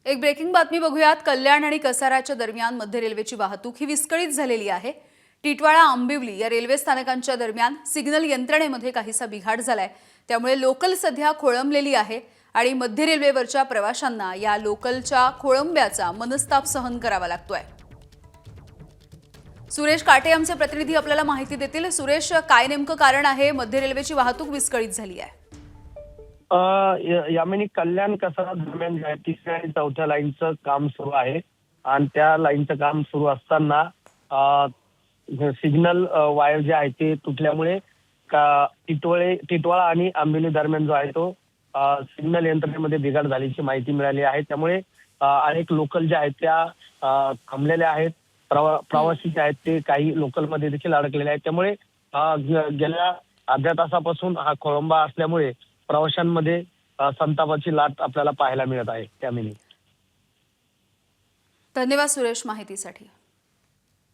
एक ब्रेकिंग बातमी बघूयात। कल्याण आणि कसाराच्या दरम्यान मध्य रेल्वेची वाहतूक ही विस्कळीत झालेली आहे। टिटवाळा आंबिवली या रेल्वे स्थानकांच्या दरम्यान सिग्नल यंत्रणेमध्ये काहीसा बिघाड झालाय। त्यामुळे लोकल सध्या खोळंबलेली आहे आणि मध्य रेल्वेवरच्या प्रवाशांना या लोकलच्या खोळंब्याचा मनस्ताप सहन करावा लागतोय। सुरेश काटे आमचे प्रतिनिधी आपल्याला माहिती देतील। सुरेश, काय नेमकं कारण आहे मध्य रेल्वेची वाहतूक विस्कळीत झाली आहे? यामिनी कल्याण कसारा दरम्यान तिसऱ्या आणि चौथ्या लाईनचं काम सुरू आहे आणि त्या लाईनचं काम सुरू असताना सिग्नल वायर जे आहे ते तुटल्यामुळे टिटवाळा आणि आंबिवली दरम्यान जो आहे तो सिग्नल यंत्रणेमध्ये बिघाड झाल्याची माहिती मिळाली आहे। त्यामुळे अनेक लोकल ज्या आहेत त्या थांबलेल्या आहेत। प्रवासी जे आहेत ते काही लोकलमध्ये देखील अडकलेले आहेत। त्यामुळे गेल्या अर्ध्या तासापासून हा खोळंबा असल्यामुळे प्रवाशांमध्ये संतापाची लाट आपल्याला पाहायला मिळत आहे। त्यामिनी धन्यवाद सुरेश माहितीसाठी।